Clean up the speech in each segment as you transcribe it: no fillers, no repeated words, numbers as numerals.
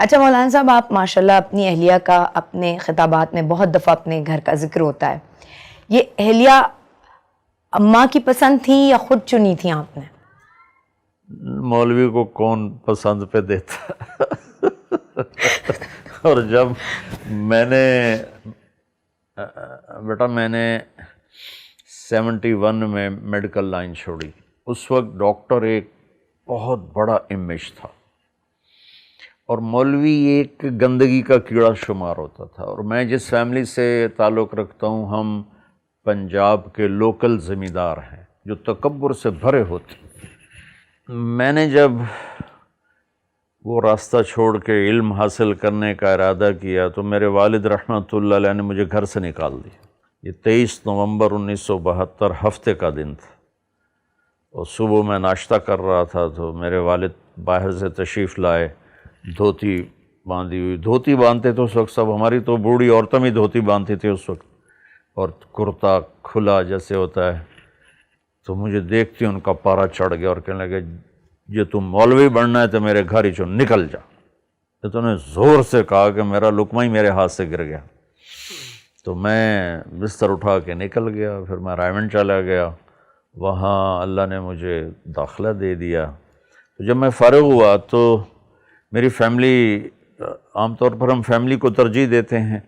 اچھا مولانا صاحب، آپ ماشاءاللہ اپنی اہلیہ کا اپنے خطابات میں بہت دفعہ اپنے گھر کا ذکر ہوتا ہے، یہ اہلیہ اماں کی پسند تھی یا خود چنی تھی آپ نے؟ مولوی کو کون پسند پہ دیتا اور جب میں نے بیٹا میں نے 71 میں میڈیکل لائن چھوڑی، اس وقت ڈاکٹر ایک بہت بڑا امیج تھا اور مولوی ایک گندگی کا کیڑا شمار ہوتا تھا، اور میں جس فیملی سے تعلق رکھتا ہوں ہم پنجاب کے لوکل زمیندار ہیں جو تکبر سے بھرے ہوتے. میں نے جب وہ راستہ چھوڑ کے علم حاصل کرنے کا ارادہ کیا تو میرے والد رحمۃ اللہ علیہ نے مجھے گھر سے نکال دیا. یہ 23 نومبر 1972 ہفتے کا دن تھا، اور صبح میں ناشتہ کر رہا تھا تو میرے والد باہر سے تشریف لائے، دھوتی باندھی ہوئی. دھوتی باندھتے تو اس وقت سب، ہماری تو بوڑھی عورتیں بھی دھوتی باندھتی تھی اس وقت، اور کرتا کھلا جیسے ہوتا ہے. تو مجھے دیکھتی ان کا پارا چڑھ گیا اور کہنے لگے یہ تم مولوی بننا ہے تو میرے گھر ہی چو نکل جا. تو انہوں نے زور سے کہا کہ میرا لقمہ ہی میرے ہاتھ سے گر گیا. تو میں بستر اٹھا کے نکل گیا. پھر میں رائمنڈ چلا گیا، وہاں اللہ نے مجھے داخلہ دے دیا. تو جب میں فارغ ہوا تو میری فیملی، عام طور پر ہم فیملی کو ترجیح دیتے ہیں،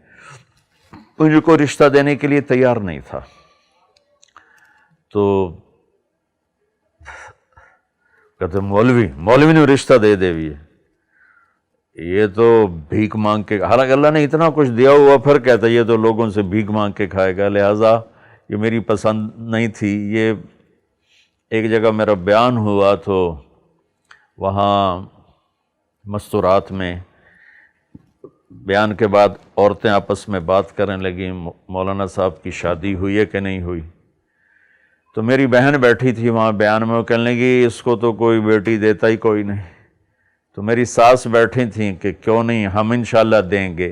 مجھے کوئی رشتہ دینے کے لیے تیار نہیں تھا. تو کہتے مولوی نے رشتہ دے بھی ہے، یہ تو بھیک مانگ کے، حالانکہ اللہ نے اتنا کچھ دیا ہوا، پھر کہتا ہے یہ تو لوگوں سے بھیک مانگ کے کھائے گا. لہٰذا یہ میری پسند نہیں تھی. یہ ایک جگہ میرا بیان ہوا تو وہاں مستورات میں بیان کے بعد عورتیں آپس میں بات کرنے لگیں مولانا صاحب کی شادی ہوئی ہے کہ نہیں ہوئی. تو میری بہن بیٹھی تھی وہاں بیان میں، وہ کہنے لگی اس کو تو کوئی بیٹی دیتا ہی کوئی نہیں. تو میری ساس بیٹھی تھیں کہ کیوں نہیں ہم انشاءاللہ دیں گے.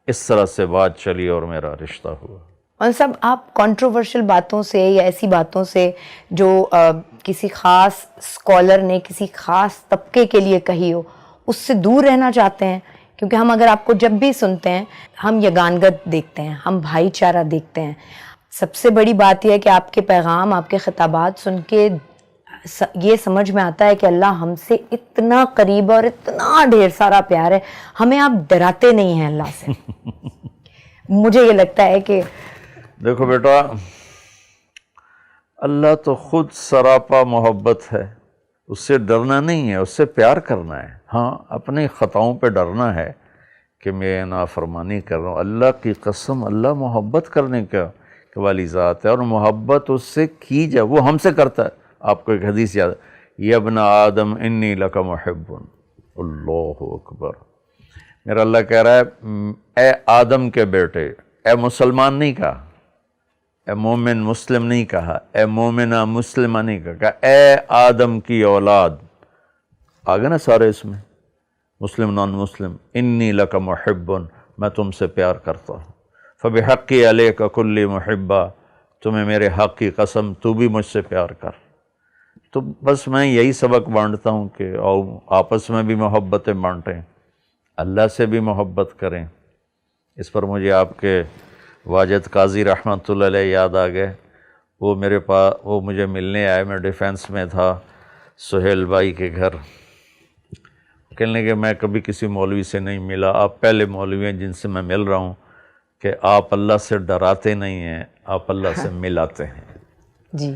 اس طرح سے بات چلی اور میرا رشتہ ہوا. اور سب آپ کنٹروورشل باتوں سے یا ایسی باتوں سے جو کسی خاص اسکالر نے کسی خاص طبقے کے لیے کہی ہو، اس سے دور رہنا چاہتے ہیں؟ کیونکہ ہم اگر آپ کو جب بھی سنتے ہیں ہم یگانگت دیکھتے ہیں، ہم بھائی چارہ دیکھتے ہیں. سب سے بڑی بات یہ ہے کہ آپ کے پیغام، آپ کے خطابات سن کے یہ سمجھ میں آتا ہے کہ اللہ ہم سے اتنا قریب اور اتنا ڈھیر سارا پیار ہے، ہمیں آپ ڈراتے نہیں ہیں اللہ سے. مجھے یہ لگتا ہے کہ دیکھو بیٹا، اللہ تو خود سراپا محبت ہے، اس سے ڈرنا نہیں ہے، اس سے پیار کرنا ہے. ہاں اپنی خطاؤں پہ ڈرنا ہے کہ میں نافرمانی کر رہا ہوں. اللہ کی قسم، اللہ محبت کرنے کا والی ذات ہے، اور محبت اس سے کی جائے وہ ہم سے کرتا ہے. آپ کو ایک حدیث یاد ہے، یا ابن آدم انی لک محب. اللہ اکبر. میرا اللہ کہہ رہا ہے اے آدم کے بیٹے، اے مسلمان نہیں کہا، اے مومن مسلم نہیں کہا، اے مومنہ مسلمہ نہیں کہا، اے آدم کی اولاد. آگے نا سارے اس میں، مسلم نان مسلم. انی لک محب، میں تم سے پیار کرتا ہوں. فبحقی علیک کلی محبہ، تمہیں میرے حق کی قسم تو بھی مجھ سے پیار کر. تو بس میں یہی سبق بانٹتا ہوں کہ آپس میں بھی محبتیں بانٹیں، اللہ سے بھی محبت کریں. اس پر مجھے آپ کے واجد قاضی رحمۃ اللہ علیہ یاد آ گئے. وہ میرے پاس، وہ مجھے ملنے آئے، میں ڈیفینس میں تھا سہیل بھائی کے گھر. کہنے کہ میں کبھی کسی مولوی سے نہیں ملا، آپ پہلے مولوی ہیں جن سے میں مل رہا ہوں کہ آپ اللہ سے ڈراتے نہیں ہیں، آپ اللہ سے ملاتے ہیں. جی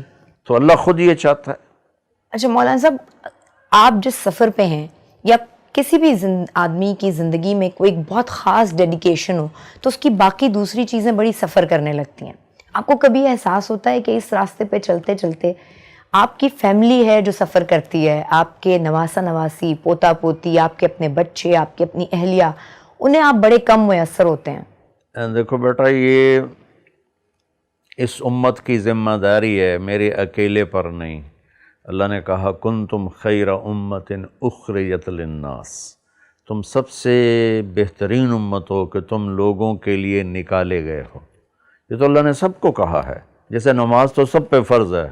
تو اللہ خود یہ چاہتا ہے. اچھا مولانا صاحب، آپ جس سفر پہ ہیں یا کسی بھی آدمی کی زندگی میں کوئی بہت خاص ڈیڈیکیشن ہو تو اس کی باقی دوسری چیزیں بڑی سفر کرنے لگتی ہیں. آپ کو کبھی احساس ہوتا ہے کہ اس راستے پہ چلتے چلتے آپ کی فیملی ہے جو سفر کرتی ہے، آپ کے نواسا نواسی، پوتا پوتی، آپ کے اپنے بچے، آپ کی اپنی اہلیہ، انہیں آپ بڑے کم میسر ہوتے ہیں؟ دیکھو بیٹا، یہ اس امت کی ذمہ داری ہے، میرے اکیلے پر نہیں. اللہ نے کہا کنتم خیر امت اخرجت للناس، تم سب سے بہترین امت ہو کہ تم لوگوں کے لیے نکالے گئے ہو. یہ تو اللہ نے سب کو کہا ہے. جیسے نماز تو سب پہ فرض ہے،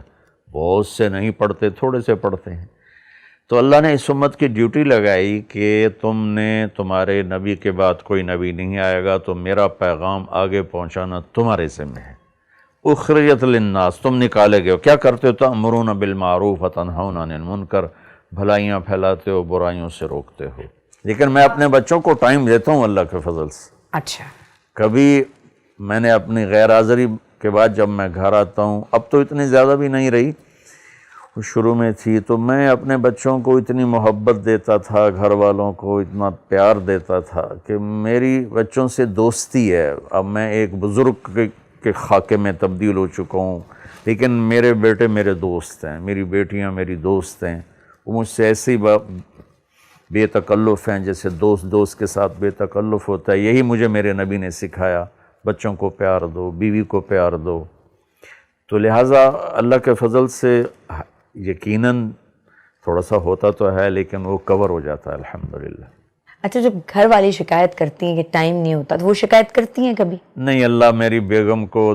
بہت سے نہیں پڑھتے، تھوڑے سے پڑھتے ہیں. تو اللہ نے اس امت کی ڈیوٹی لگائی کہ تم نے تمہارے نبی کے بعد کوئی نبی نہیں آئے گا تو میرا پیغام آگے پہنچانا تمہارے ذمہ ہے۔ اخرجت للناس، تم نکالے گئے ہو، کیا کرتے ہو؟ تأمرون بالمعروف وتنہون عن المنکر، بھلائیاں پھیلاتے ہو، برائیوں سے روکتے ہو۔ لیکن میں اپنے بچوں کو ٹائم دیتا ہوں اللہ کے فضل سے۔ اچھا، کبھی میں نے اپنی غیر حاضری کے بعد جب میں گھر آتا ہوں، اب تو اتنی زیادہ بھی نہیں رہی، شروع میں تھی، تو میں اپنے بچوں کو اتنی محبت دیتا تھا، گھر والوں کو اتنا پیار دیتا تھا کہ میری بچوں سے دوستی ہے۔ اب میں ایک بزرگ کے خاکے میں تبدیل ہو چکا ہوں، لیکن میرے بیٹے میرے دوست ہیں، میری بیٹیاں میری دوست ہیں، وہ مجھ سے ایسے ہی بے تکلف ہیں جیسے دوست کے ساتھ بے تکلف ہوتا ہے۔ یہی مجھے میرے نبی نے سکھایا، بچوں کو پیار دو، بیوی کو پیار دو۔ تو لہٰذا اللہ کے فضل سے یقیناً تھوڑا سا ہوتا تو ہے، لیکن وہ کور ہو جاتا ہے الحمدللہ۔ اچھا، جب گھر والی شکایت کرتی ہیں کہ ٹائم نہیں ہوتا تو وہ شکایت کرتی ہیں کبھی؟ نہیں، اللہ میری بیگم کو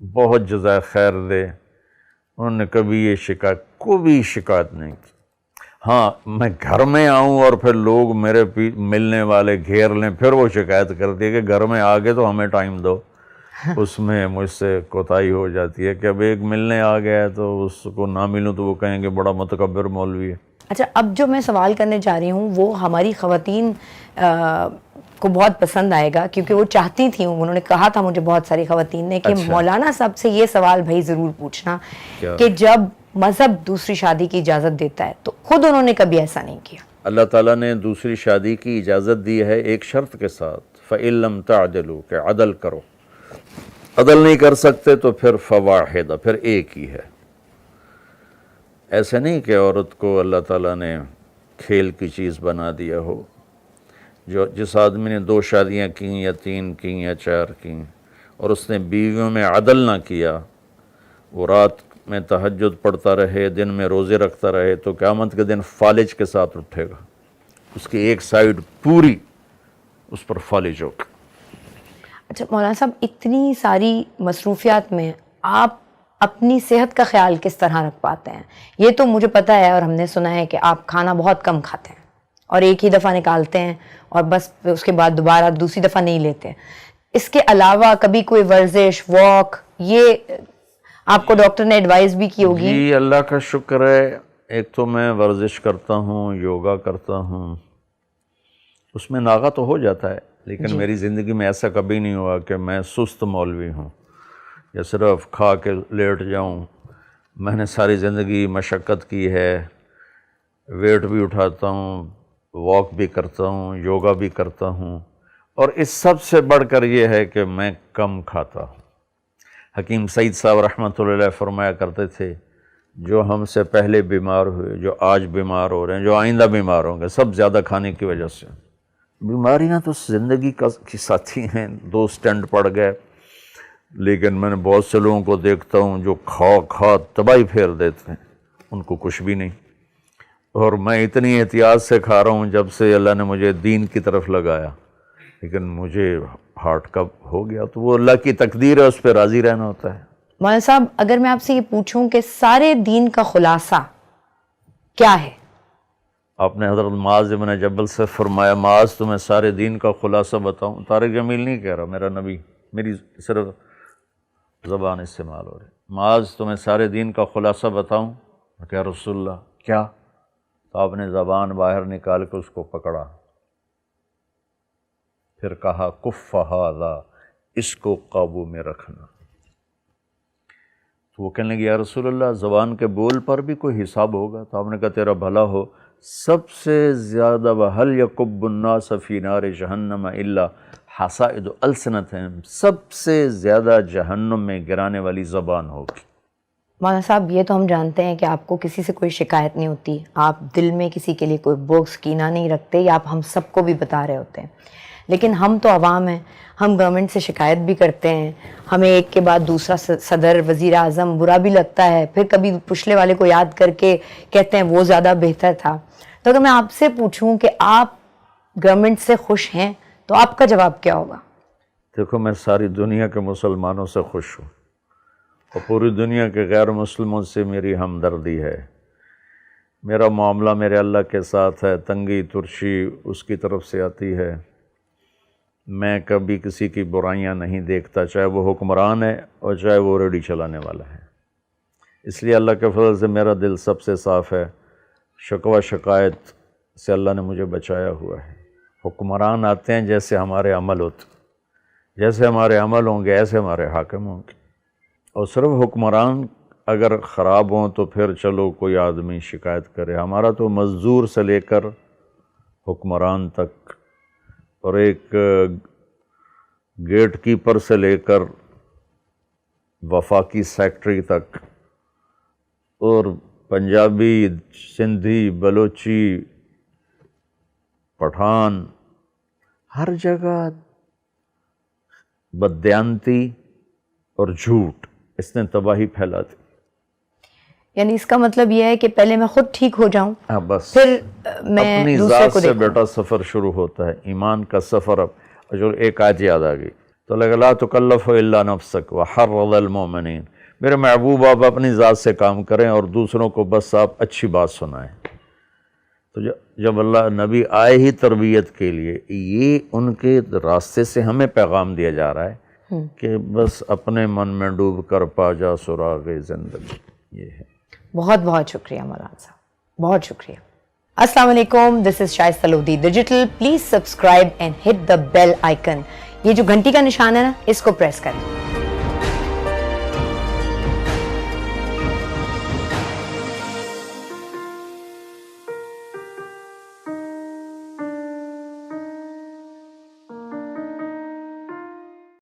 بہت جزائے خیر دے، انہوں نے کبھی یہ کوئی شکایت نہیں کی۔ ہاں، میں گھر میں آؤں اور پھر لوگ میرے ملنے والے گھیر لیں، پھر وہ شکایت کرتی ہے کہ گھر میں آگے تو ہمیں ٹائم دو۔ اس میں مجھ سے کوتاہی ہو جاتی ہے کہ اب ایک ملنے آ گیا ہے تو اس کو نہ ملوں تو وہ کہیں گے بڑا متکبر مولوی ہے۔ اچھا، اب جو میں سوال کرنے جا رہی ہوں وہ ہماری خواتین کو بہت پسند آئے گا، کیونکہ وہ چاہتی تھیں، انہوں نے کہا تھا مجھے بہت ساری خواتین نے کہ مولانا صاحب سے یہ سوال بھائی ضرور پوچھنا کہ جب مذہب دوسری شادی کی اجازت دیتا ہے تو خود انہوں نے کبھی ایسا نہیں کیا۔ اللہ تعالیٰ نے دوسری شادی کی اجازت دی ہے ایک شرط کے ساتھ، فَإِن لَمْ تَعْدِلُوا، کہ عدل کرو۔ عدل نہیں کر سکتے تو پھر فواحدہ، پھر ایک ہی ہے۔ ایسے نہیں کہ عورت کو اللہ تعالیٰ نے کھیل کی چیز بنا دیا ہو۔ جس آدمی نے 2 شادیاں کیں یا 3 کیں یا 4 کیں اور اس نے بیویوں میں عدل نہ کیا، وہ رات میں تہجد پڑھتا رہے، دن میں روزے رکھتا رہے، تو قیامت کے دن فالج کے ساتھ اٹھے گا، اس کی ایک سائیڈ پوری اس پر فالج ہوگا۔ اچھا مولانا صاحب، اتنی ساری مصروفیات میں آپ اپنی صحت کا خیال کس طرح رکھ پاتے ہیں؟ یہ تو مجھے پتہ ہے اور ہم نے سنا ہے کہ آپ کھانا بہت کم کھاتے ہیں اور ایک ہی دفعہ نکالتے ہیں اور بس اس کے بعد دوبارہ دوسری دفعہ نہیں لیتے۔ اس کے علاوہ کبھی کوئی ورزش، واک، یہ آپ کو ڈاکٹر نے ایڈوائز بھی کی ہوگی؟ جی اللہ کا شکر ہے، ایک تو میں ورزش کرتا ہوں، یوگا کرتا ہوں، اس میں ناغہ تو ہو جاتا ہے، لیکن میری زندگی میں ایسا کبھی نہیں ہوا کہ میں سست مولوی ہوں یا صرف کھا کے لیٹ جاؤں۔ میں نے ساری زندگی مشقت کی ہے، ویٹ بھی اٹھاتا ہوں، واک بھی کرتا ہوں، یوگا بھی کرتا ہوں، اور اس سب سے بڑھ کر یہ ہے کہ میں کم کھاتا ہوں۔ حکیم سعید صاحب رحمۃ اللہ علیہ فرمایا کرتے تھے، جو ہم سے پہلے بیمار ہوئے، جو آج بیمار ہو رہے ہیں، جو آئندہ بیمار ہوں گے، سب زیادہ کھانے کی وجہ سے۔ بیماریاں تو زندگی کی ساتھی ہیں، 2 سٹینٹ پڑ گئے، لیکن میں نے بہت سے لوگوں کو دیکھتا ہوں جو کھا تباہی پھیر دیتے ہیں، ان کو کچھ بھی نہیں۔ اور میں اتنی احتیاط سے کھا رہا ہوں جب سے اللہ نے مجھے دین کی طرف لگایا، لیکن مجھے ہارٹ کا ہو گیا تو وہ اللہ کی تقدیر ہے، اس پہ راضی رہنا ہوتا ہے۔ مولانا صاحب، اگر میں آپ سے یہ پوچھوں کہ سارے دین کا خلاصہ کیا ہے؟ آپ نے حضرت معاذ بن جبل سے فرمایا، معاذ تمہیں سارے دین کا خلاصہ بتاؤں؟ طارق جمیل نہیں کہہ رہا، میرا نبی، میری صرف زبان استعمال ہو رہی، معاذ تمہیں سارے دین کا خلاصہ بتاؤں؟ میں کہا رسول اللہ کیا؟ تو آپ نے زبان باہر نکال کے اس کو پکڑا، پھر کہا کف ھذا، اس کو قابو میں رکھنا۔ تو وہ کہنے لگے یا رسول اللہ زبان کے بول پر بھی کوئی حساب ہوگا؟ تو آپ نے کہا تیرا بھلا ہو، سب سے زیادہ وَهَلْ يَكُبُّ النَّاسَ فِي نَارِ جَهَنَّمَ إِلَّا حَصَائِدُ أَلْسِنَتِهِمْ، سب سے زیادہ جہنم میں گرانے والی زبان ہوگی۔ مولانا صاحب، یہ تو ہم جانتے ہیں کہ آپ کو کسی سے کوئی شکایت نہیں ہوتی، آپ دل میں کسی کے لیے کوئی بغض کینہ نہیں رکھتے، یا آپ ہم سب کو بھی بتا رہے ہوتے ہیں، لیکن ہم تو عوام ہیں، ہم گورنمنٹ سے شکایت بھی کرتے ہیں، ہمیں ایک کے بعد دوسرا صدر، وزیر اعظم برا بھی لگتا ہے، پھر کبھی پچھلے والے کو یاد کر کے کہتے ہیں وہ زیادہ بہتر تھا۔ تو اگر میں آپ سے پوچھوں کہ آپ گورنمنٹ سے خوش ہیں تو آپ کا جواب کیا ہوگا؟ دیکھو، میں ساری دنیا کے مسلمانوں سے خوش ہوں اور پوری دنیا کے غیر مسلموں سے میری ہمدردی ہے، میرا معاملہ میرے اللہ کے ساتھ ہے، تنگی ترشی اس کی طرف سے آتی ہے، میں کبھی کسی کی برائیاں نہیں دیکھتا، چاہے وہ حکمران ہے اور چاہے وہ ریڈی چلانے والا ہے۔ اس لیے اللہ کے فضل سے میرا دل سب سے صاف ہے، شکوہ شکایت سے اللہ نے مجھے بچایا ہوا ہے۔ حکمران آتے ہیں جیسے ہمارے عمل ہوتے، جیسے ہمارے عمل ہوں گے ایسے ہمارے حاکم ہوں گے، اور صرف حکمران اگر خراب ہوں تو پھر چلو کوئی آدمی شکایت کرے، ہمارا تو مزدور سے لے کر حکمران تک، اور ایک گیٹ کیپر سے لے کر وفاقی سیکٹری تک، اور پنجابی، سندھی، بلوچی، پٹھان، ہر جگہ بددیانتی اور جھوٹ اس نے تباہی پھیلا دی۔ یعنی اس کا مطلب یہ ہے کہ پہلے میں خود ٹھیک ہو جاؤں، ہاں بس پھر میں اپنی دوسرے ذات کو سے دیکھوں۔ بیٹا سفر شروع ہوتا ہے، ایمان کا سفر۔ اب جو ایک آیت یاد آ گئی تو لگا لا تکلف الا نفسک وحرض المؤمنین، میرے محبوب آپ اپنی ذات سے کام کریں اور دوسروں کو بس آپ اچھی بات سنائیں۔ تو جب اللہ نبی آئے ہی تربیت کے لیے، یہ ان کے راستے سے ہمیں پیغام دیا جا رہا ہے کہ بس اپنے من میں ڈوب کر پا جا سراغ زندگی، یہ ہے۔ بہت بہت شکریہ مولانا صاحب، بہت شکریہ۔ السلام علیکم، this is Shaista Lodhi digital. Please subscribe and hit the bell icon, یہ جو گھنٹی کا نشان ہے نا، اس کو پریس کریں۔